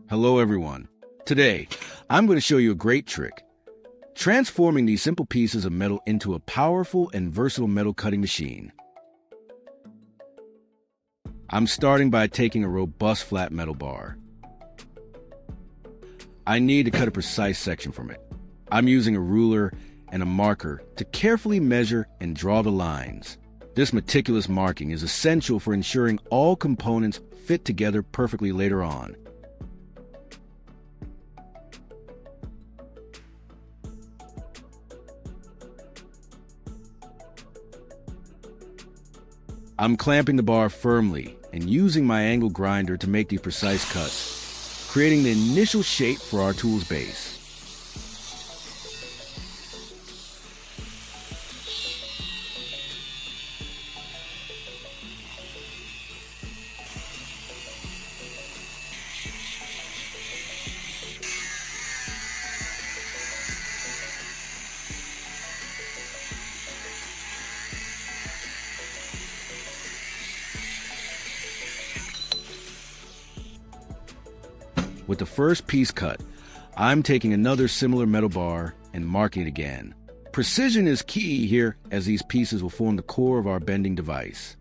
Hello everyone. Today, I'm going to show you a great trick. Transforming these simple pieces of metal into a powerful and versatile metal cutting machine. I'm starting by taking a robust flat metal bar. I need to cut a precise section from it. I'm using a ruler and a marker to carefully measure and draw the lines. This meticulous marking is essential for ensuring all components fit together perfectly later on. I'm clamping the bar firmly and using my angle grinder to make these precise cuts, creating the initial shape for our tool's base. With the first piece cut, I'm taking another similar metal bar and marking it again. Precision is key here, as these pieces will form the core of our bending device.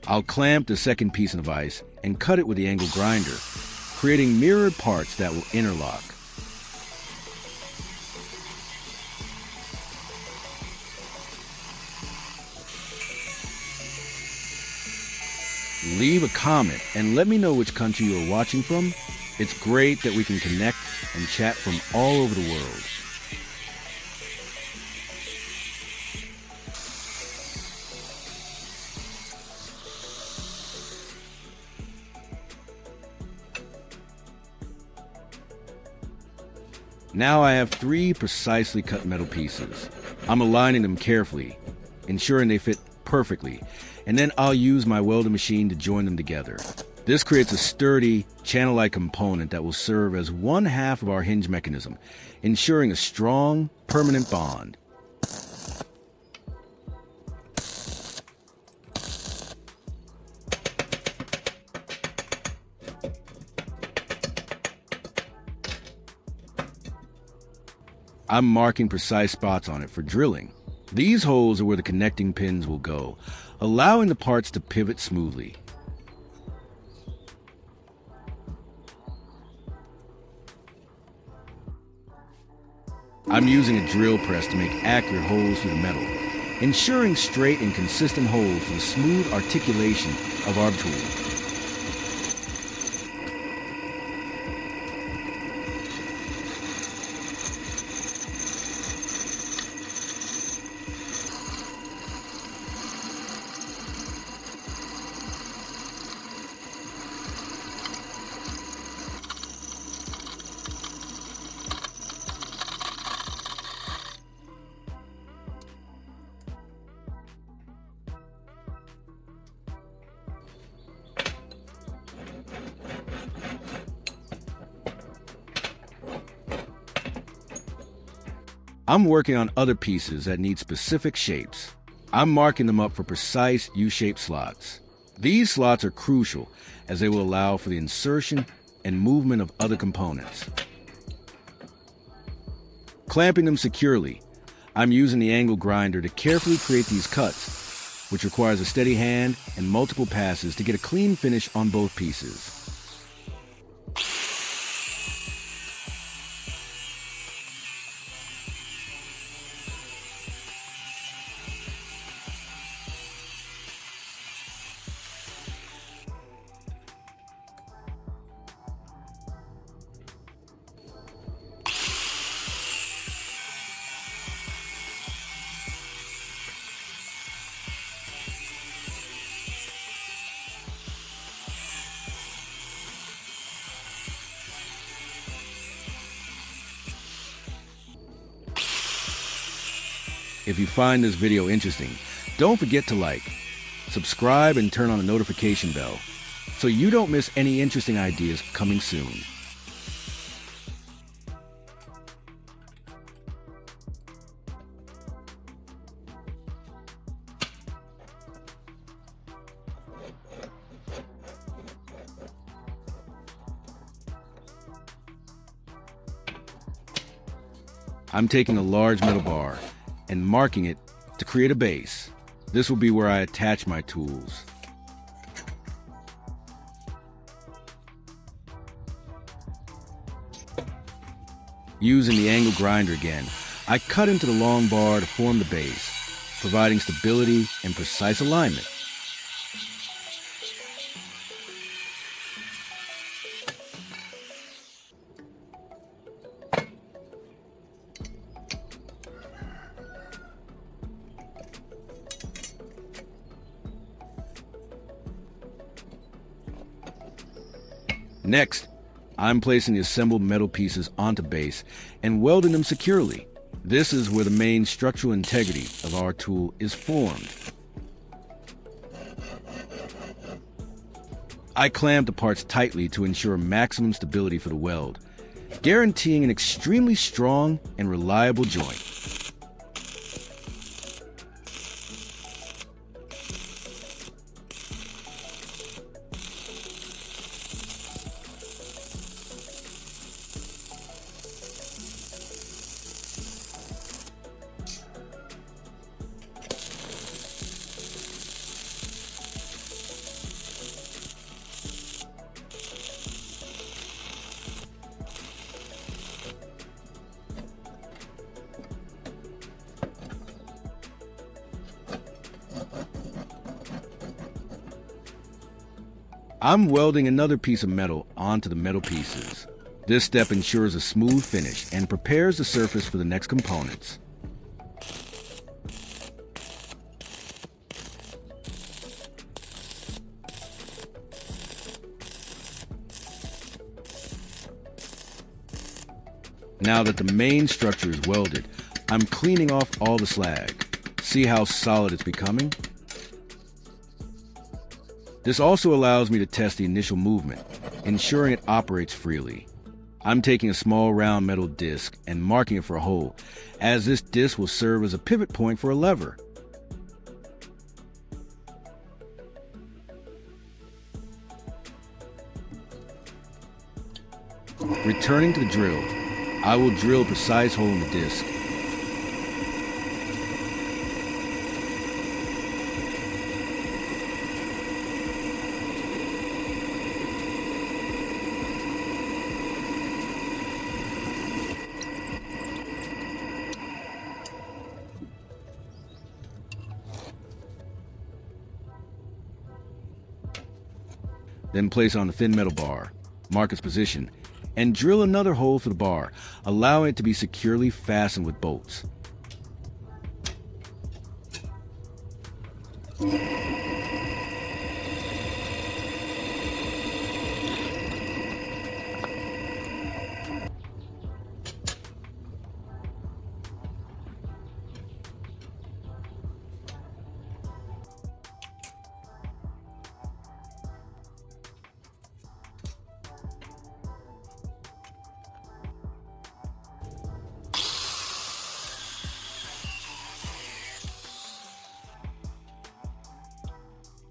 I'll clamp the second piece of device and cut it with the angle grinder, creating mirrored parts that will interlock. Leave a comment and let me know which country you are watching from. It's great that we can connect and chat from all over the world. Now I have 3 precisely cut metal pieces. I'm aligning them carefully, ensuring they fit perfectly, and then I'll use my welding machine to join them together. This creates a sturdy, channel-like component that will serve as one half of our hinge mechanism, ensuring a strong, permanent bond. I'm marking precise spots on it for drilling. These holes are where the connecting pins will go, allowing the parts to pivot smoothly. I'm using a drill press to make accurate holes through the metal, ensuring straight and consistent holes for the smooth articulation of our tool. I'm working on other pieces that need specific shapes. I'm marking them up for precise U-shaped slots. These slots are crucial as they will allow for the insertion and movement of other components. Clamping them securely, I'm using the angle grinder to carefully create these cuts, which requires a steady hand and multiple passes to get a clean finish on both pieces. If you find this video interesting, don't forget to like, subscribe, and turn on the notification bell so you don't miss any interesting ideas coming soon. I'm taking a large metal bar and marking it to create a base. This will be where I attach my tools. Using the angle grinder again, I cut into the long bar to form the base, providing stability and precise alignment. Next, I'm placing the assembled metal pieces onto base and welding them securely. This is where the main structural integrity of our tool is formed. I clamp the parts tightly to ensure maximum stability for the weld, guaranteeing an extremely strong and reliable joint. I'm welding another piece of metal onto the metal pieces. This step ensures a smooth finish and prepares the surface for the next components. Now that the main structure is welded, I'm cleaning off all the slag. See how solid it's becoming? This also allows me to test the initial movement, ensuring it operates freely. I'm taking a small round metal disc and marking it for a hole, as this disc will serve as a pivot point for a lever. Returning to the drill, I will drill a precise hole in the disc. Then place on the thin metal bar, mark its position, and drill another hole for the bar, allowing it to be securely fastened with bolts.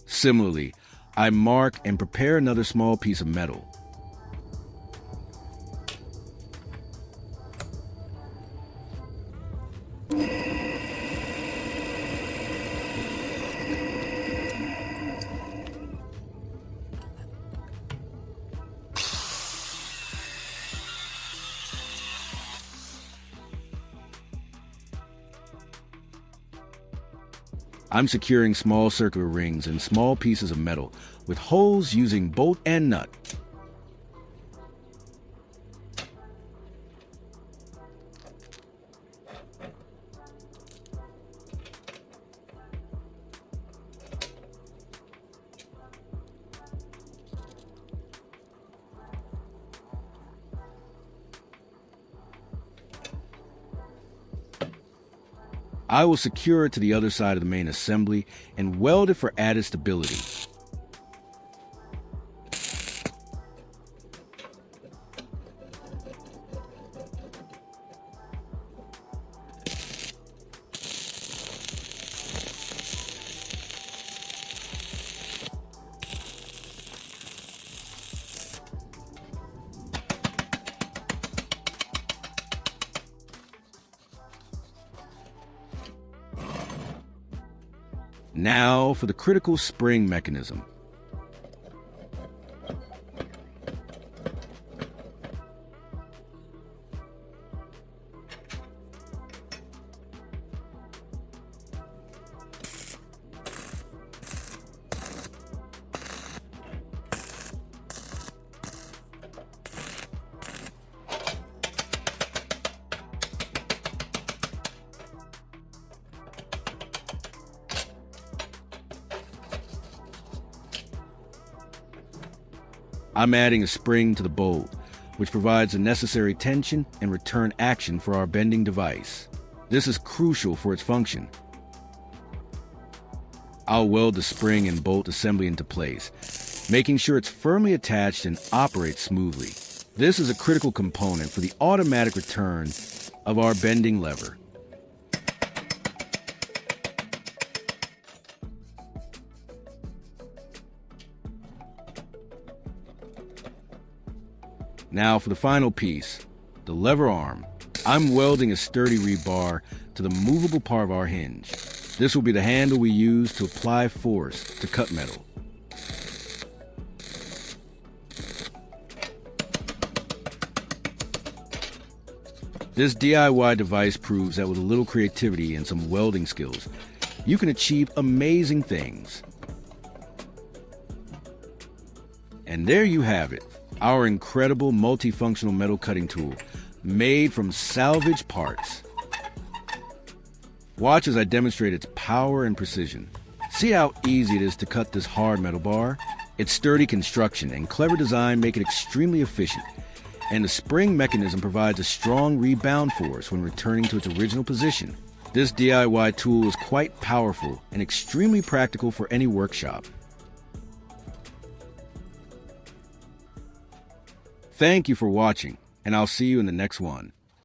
Similarly, I mark and prepare another small piece of metal. I'm securing small circular rings and small pieces of metal with holes using bolt and nut. I will secure it to the other side of the main assembly and weld it for added stability. Now for the critical spring mechanism. I'm adding a spring to the bolt, which provides the necessary tension and return action for our bending device. This is crucial for its function. I'll weld the spring and bolt assembly into place, making sure it's firmly attached and operates smoothly. This is a critical component for the automatic return of our bending lever. Now for the final piece, the lever arm. I'm welding a sturdy rebar to the movable part of our hinge. This will be the handle we use to apply force to cut metal. This DIY device proves that with a little creativity and some welding skills, you can achieve amazing things. And there you have it. Our incredible multifunctional metal cutting tool made from salvaged parts. Watch as I demonstrate its power and precision. See how easy it is to cut this hard metal bar? Its sturdy construction and clever design make it extremely efficient, and the spring mechanism provides a strong rebound force when returning to its original position. This DIY tool is quite powerful and extremely practical for any workshop. Thank you for watching, and I'll see you in the next one.